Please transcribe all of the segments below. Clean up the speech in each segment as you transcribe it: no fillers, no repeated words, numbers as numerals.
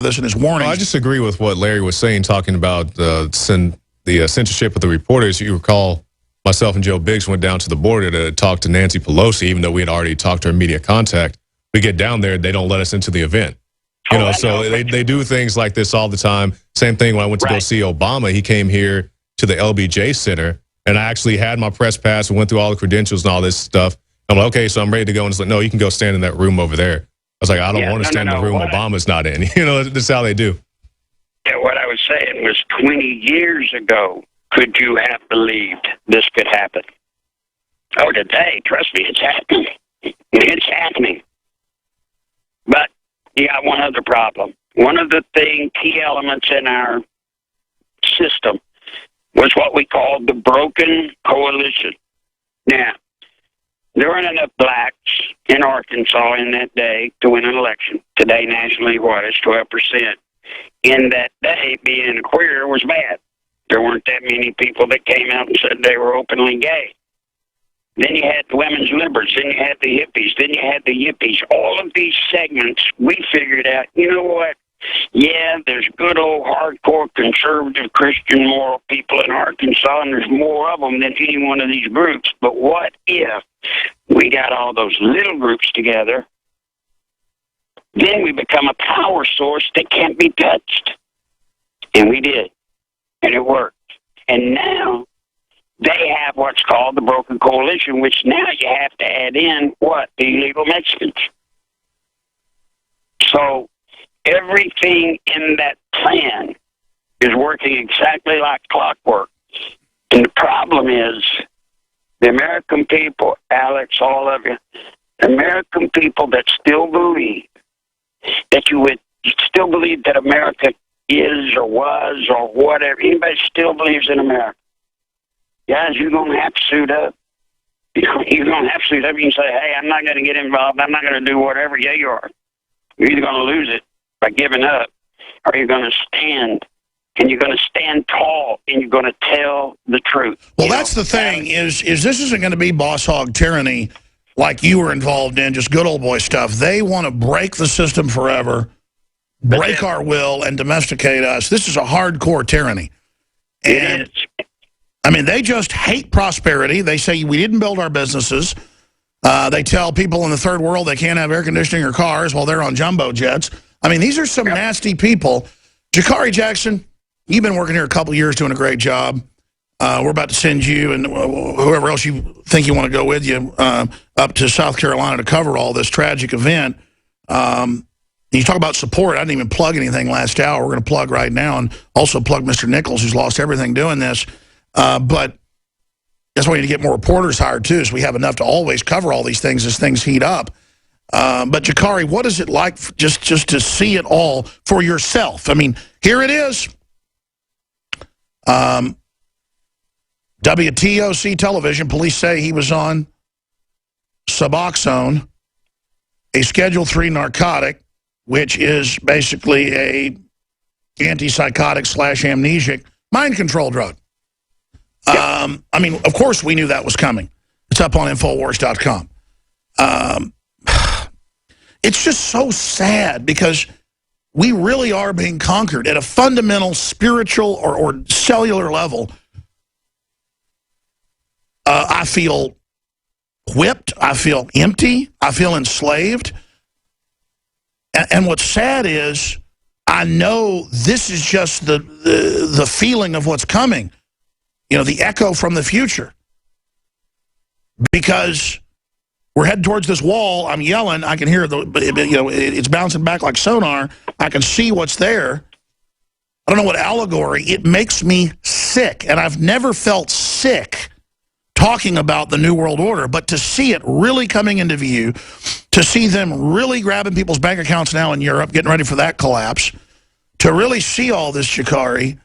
this and his warnings. Well, I just agree with what Larry was saying, talking about the censorship of the reporters. You recall myself and Joe Biggs went down to the border to talk to Nancy Pelosi, even though we had already talked to her media contact. We get down there, they don't let us into the event. You know, so they do things like this all the time. Same thing when I went to go see Obama. He came here to the LBJ Center, and I actually had my press pass and went through all the credentials and all this stuff. I'm like, okay, so I'm ready to go. And it's like, no, you can go stand in that room over there. I was like, I don't want to stand in the room Obama's not in. You know, that's how they do. Yeah, what I was saying was 20 years ago, could you have believed this could happen? Oh, today, trust me, it's happening. It's happening. But you got one other problem. One of the key elements in our system was what we called the broken coalition. Now, there weren't enough blacks in Arkansas in that day to win an election. Today, nationally, it's 12%. In that day, being queer was bad. There weren't that many people that came out and said they were openly gay. Then you had the women's liberals. Then you had the hippies. Then you had the yippies. All of these segments, we figured out, you know what? Yeah, there's good old hardcore conservative Christian moral people in Arkansas, and there's more of them than any one of these groups. But what if we got all those little groups together? Then we become a power source that can't be touched. And we did. And it worked. And now they have what's called the broken coalition, which now you have to add in what? The illegal Mexicans. So everything in that plan is working exactly like clockwork. And the problem is the American people, Alex, all of you, the American people that still believe that you still believe that America is or was or whatever. Anybody still believes in America. Guys, you're going to have to suit up. You're going to have to suit up. You can say, hey, I'm not going to get involved. I'm not going to do whatever. Yeah, you are. You're either going to lose it by giving up, or you're going to stand. And you're going to stand tall, and you're going to tell the truth. Well, that's the thing, is this isn't going to be boss hog tyranny like you were involved in, just good old boy stuff. They want to break the system forever, break our will, and domesticate us. This is a hardcore tyranny. And, I mean, they just hate prosperity. They say we didn't build our businesses. They tell people in the third world they can't have air conditioning or cars while they're on jumbo jets. I mean, these are some nasty people. Jakari Jackson, you've been working here a couple years doing a great job. We're about to send you and whoever else you think you want to go with you up to South Carolina to cover all this tragic event. You talk about support. I didn't even plug anything last hour. We're going to plug right now and also plug Mr. Nichols, who's lost everything doing this. But that's why we need to get more reporters hired, too, so we have enough to always cover all these things as things heat up. But, Jakari, what is it like just to see it all for yourself? I mean, here it is. WTOC television, police say he was on Suboxone, a Schedule III narcotic, which is basically a antipsychotic / amnesic mind control drug. I mean, of course we knew that was coming. It's up on Infowars.com. It's just so sad because we really are being conquered at a fundamental spiritual or cellular level. I feel whipped. I feel empty. I feel enslaved. And what's sad is I know this is just the feeling of what's coming. You know, the echo from the future. Because we're heading towards this wall. I'm yelling. I can hear it's bouncing back like sonar. I can see what's there. I don't know what allegory. It makes me sick. And I've never felt sick talking about the New World Order, but to see it really coming into view, to see them really grabbing people's bank accounts now in Europe, getting ready for that collapse, to really see all this, Jakari,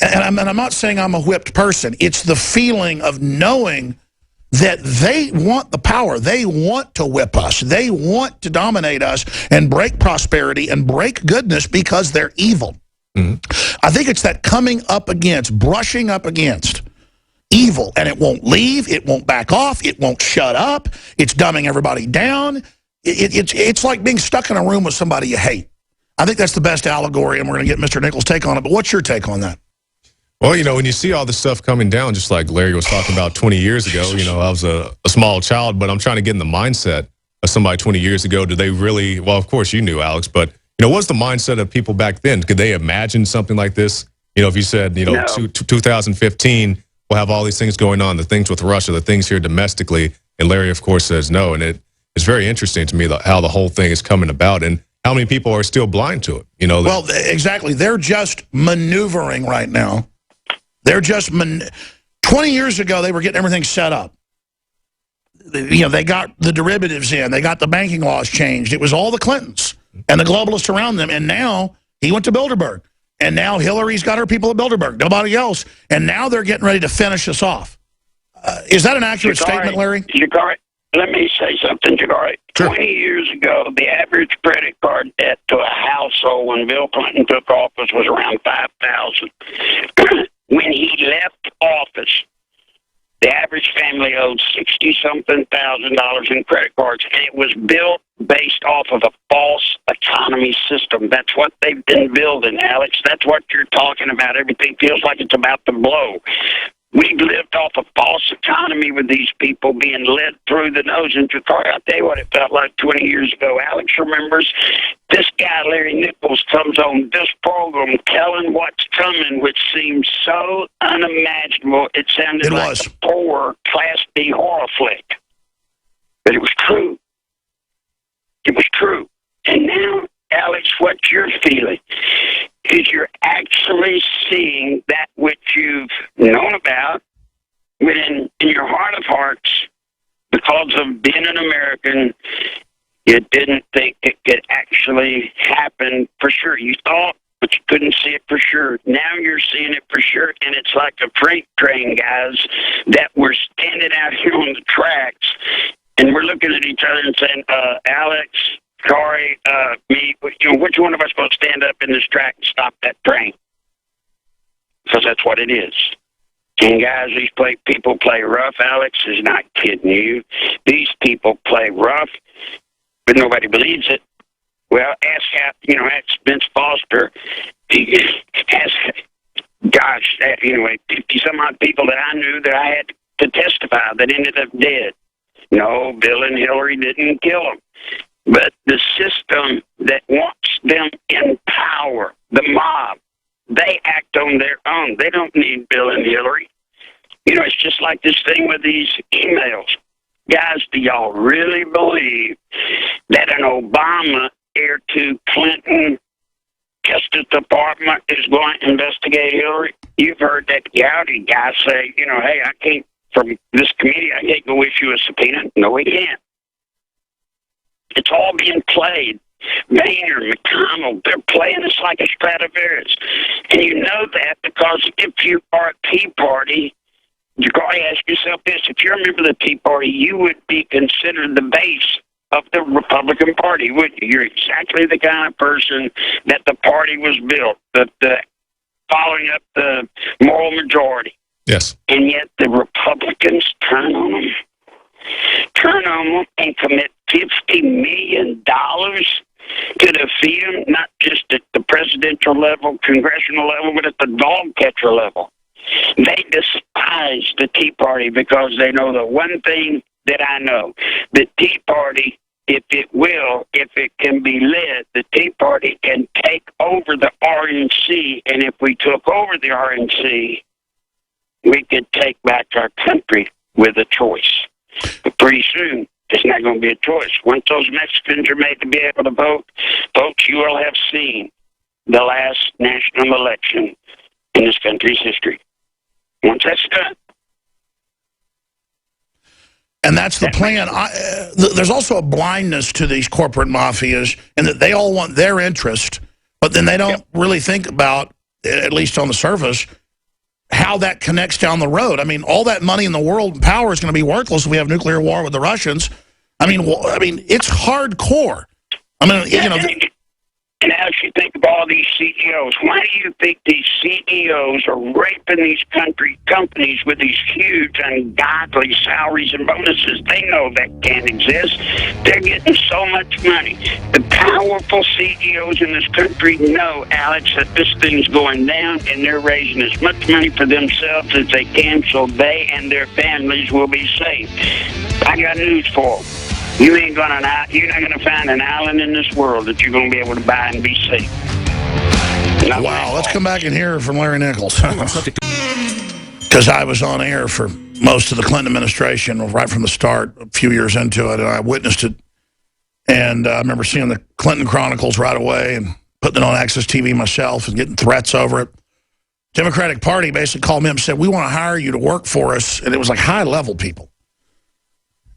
and I'm not saying I'm a whipped person. It's the feeling of knowing that they want the power. They want to whip us. They want to dominate us and break prosperity and break goodness because they're evil. I think it's that coming up against, brushing up against evil, and it won't leave, it won't back off, it won't shut up, it's dumbing everybody down. It's like being stuck in a room with somebody you hate. I think that's the best allegory, and we're going to get Mr. Nichols' take on it. But what's your take on that? Well, when you see all this stuff coming down, just like Larry was talking about 20 years ago, I was a small child, but I'm trying to get in the mindset of somebody 20 years ago. Do they really, well, of course you knew, Alex, but, what's the mindset of people back then? Could they imagine something like this? If you said, No. 2015, we'll have all these things going on, the things with Russia, the things here domestically, and Larry, of course, says no. And it's very interesting to me how the whole thing is coming about and how many people are still blind to it. Well, exactly. They're just maneuvering right now. They're just 20 years ago, they were getting everything set up. They got the derivatives in. They got the banking laws changed. It was all the Clintons and the globalists around them. And now he went to Bilderberg. And now Hillary's got her people at Bilderberg. Nobody else. And now they're getting ready to finish us off. Is that an accurate statement, Larry? Jagari, let me say something, Jagari. Sure. 20 years ago, the average credit card debt to a household when Bill Clinton took office was around $5,000. When he left office, the average family owed $60-something thousand in credit cards, and it was built based off of a false economy system. That's what they've been building, Alex. That's what you're talking about. Everything feels like it's about to blow. We've lived off a false economy with these people being led through the nose. And I'll tell you what it felt like 20 years ago. Alex remembers this guy, Larry Nichols, comes on this program telling what's coming, which seems so unimaginable. It sounded like a poor Class B horror flick. But it was true. It was true. And now, Alex, what you're feeling is you're actually seeing that which you've known about within in your heart of hearts because of being an American. You didn't think it could actually happen for sure. You thought, but you couldn't see it for sure. Now you're seeing it for sure, and it's like a freight train, guys, that we're standing out here on the tracks, and we're looking at each other and saying, Alex, Corey, me, which one of us will stand up in this track and stop that train? Because that's what it is. And guys, these people play rough. Alex is not kidding you. These people play rough, but nobody believes it. Well, ask Vince Foster. Gosh, anyway, 50-some-odd people that I knew that I had to testify that ended up dead. No, Bill and Hillary didn't kill them. But the system that wants them in power, the mob, they act on their own. They don't need Bill and Hillary. It's just like this thing with these emails. Guys, do y'all really believe that an Obama heir to Clinton Justice Department is going to investigate Hillary? You've heard that Gowdy guy say, hey, I can't, from this committee, I can't go issue a subpoena. No, he can't. It's all being played. Boehner, McConnell, they're playing us like a Stradivarius. And you know that because if you are a Tea Party, you've got to ask yourself this. If you're a member of the Tea Party, you would be considered the base of the Republican Party, wouldn't you? You're exactly the kind of person that the party was built, the following up the moral majority. Yes. And yet the Republicans turn on them and commit $50 million to defeat them, not just at the presidential level, congressional level, but at the dog catcher level. They despise the Tea Party because they know the one thing that I know. The Tea Party, if it can be led, the Tea Party can take over the RNC, and if we took over the RNC, we could take back our country with a choice. But pretty soon, it's not going to be a choice. Once those Mexicans are made to be able to vote, folks, you will have seen the last national election in this country's history. Once that's done. And that's the plan. There's also a blindness to these corporate mafias in that they all want their interest, but then they don't really think about, at least on the surface, how that connects down the road. I mean, all that money in the world and power is going to be worthless if we have nuclear war with the Russians. I mean, it's hardcore. I mean, And else you think of all these CEOs? Why do you think these CEOs are raping these companies with these huge, ungodly salaries and bonuses? They know that can't exist. They're getting so much money. The powerful CEOs in this country know, Alex, that this thing's going down, and they're raising as much money for themselves as they can so they and their families will be safe. I got news for them. You're not gonna find an island in this world that you're gonna be able to buy and be safe. Wow, let's come back and hear from Larry Nichols. Because I was on air for most of the Clinton administration, right from the start, a few years into it, and I witnessed it. And I remember seeing the Clinton Chronicles right away and putting it on Access TV myself and getting threats over it. Democratic Party basically called me up and said, we want to hire you to work for us. And it was like high-level people.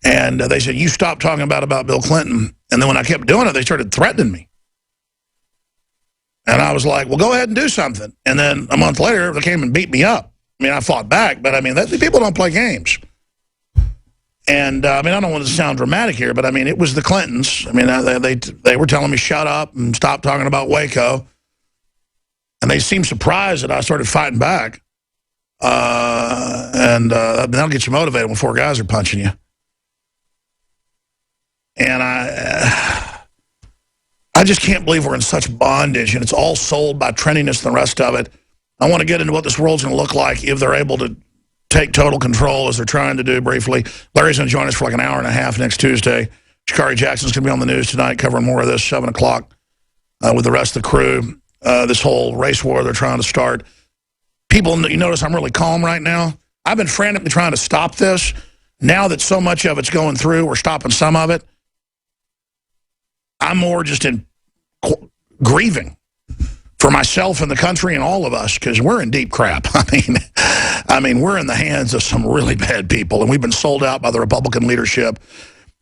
And they said, you stop talking about Bill Clinton. And then when I kept doing it, they started threatening me. And I was like, well, go ahead and do something. And then a month later, they came and beat me up. I mean, I fought back, but I mean, people don't play games. And I mean, I don't want to sound dramatic here, but I mean, it was the Clintons. I mean, they were telling me shut up and stop talking about Waco. And they seemed surprised that I started fighting back. That'll get you motivated when four guys are punching you. And I just can't believe we're in such bondage, and it's all sold by trendiness and the rest of it. I want to get into what this world's going to look like if they're able to take total control, as they're trying to do briefly. Larry's going to join us for like an hour and a half next Tuesday. Shakari Jackson's going to be on the news tonight covering more of this, 7 o'clock, with the rest of the crew. This whole race war they're trying to start. People, you notice I'm really calm right now. I've been frantically trying to stop this. Now that so much of it's going through, we're stopping some of it. I'm more just in grieving for myself and the country and all of us, because we're in deep crap. I mean, we're in the hands of some really bad people, and we've been sold out by the Republican leadership.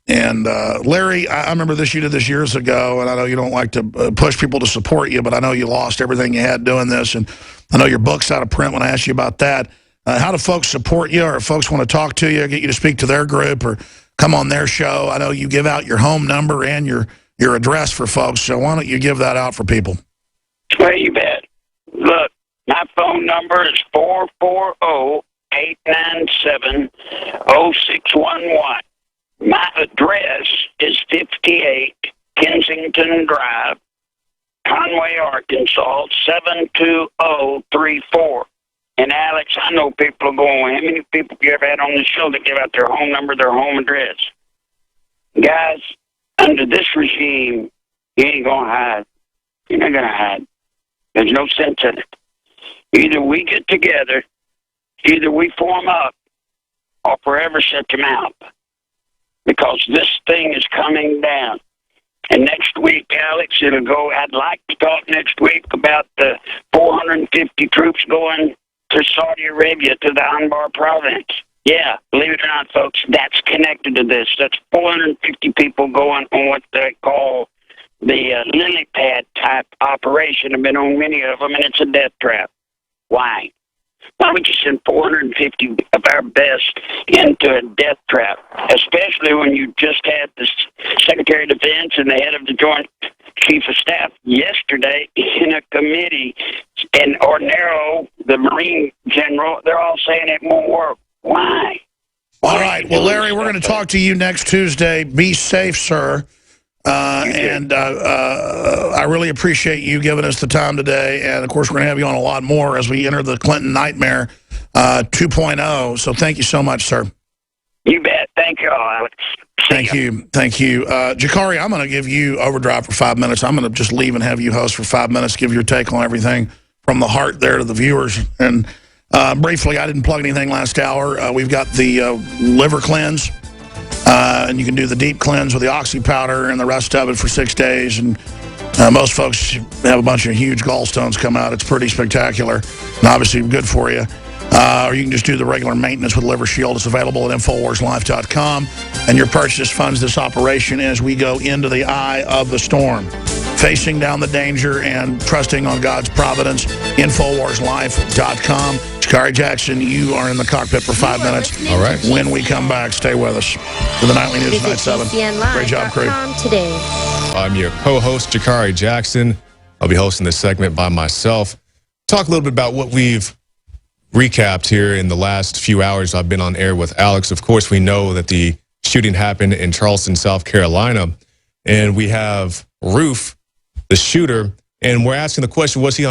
And Larry, I remember this, you did this years ago, and I know you don't like to push people to support you, but I know you lost everything you had doing this, and I know your book's out of print when I asked you about that. How do folks support you, or if folks want to talk to you, get you to speak to their group, or come on their show? I know you give out your home number and your address for folks, so why don't you give that out for people? Well, you bet. Look, my phone number is 440-897-0611. My address is 58 Kensington Drive, Conway, Arkansas, 72034. And Alex, I know people are going, how many people you ever had on the show that give out their home number, their home address? Guys, under this regime, you ain't going to hide. You're not going to hide. There's no sense in it. Either we get together, either we form up, or forever shut your mouth. Because this thing is coming down. And next week, Alex, it'll go, I'd like to talk next week about the 450 troops going to Saudi Arabia, to the Anbar province. Yeah, believe it or not, folks, that's connected to this. That's 450 people going on what they call the lily pad type operation. I've been on many of them, and it's a death trap. Why? Why would you send 450 of our best into a death trap, especially when you just had the Secretary of Defense and the head of the Joint Chief of Staff yesterday in a committee, and Ordinero, the Marine General, they're all saying it won't work. Why? All right. Well, Larry, we're going to talk to you next Tuesday. Be safe, sir. I really appreciate you giving us the time today. And, of course, we're going to have you on a lot more as we enter the Clinton Nightmare 2.0. So thank you so much, sir. You bet. Thank you all, Alex. Thank you. Thank you. Jakari, I'm going to give you overdrive for 5 minutes. I'm going to just leave and have you host for 5 minutes, give your take on everything from the heart there to the viewers. And briefly, I didn't plug anything last hour. We've got the liver cleanse. And you can do the deep cleanse with the oxy powder and the rest of it for 6 days. And most folks have a bunch of huge gallstones come out. It's pretty spectacular and obviously good for you. Or you can just do the regular maintenance with Liver Shield. It's available at InfoWarsLife.com. And your purchase funds this operation as we go into the eye of the storm. Facing down the danger and trusting on God's providence, InfoWarsLife.com. Shakari Jackson, you are in the cockpit for 5 minutes. All right. When we come back, stay with us for the Nightly News Night 7. Great job, crew. Today. I'm your co-host, Shakari Jackson. I'll be hosting this segment by myself. Talk a little bit about what we've recapped here in the last few hours I've been on air with Alex. Of course, we know that the shooting happened in Charleston, South Carolina, and we have Roof, the shooter, and we're asking the question, was he on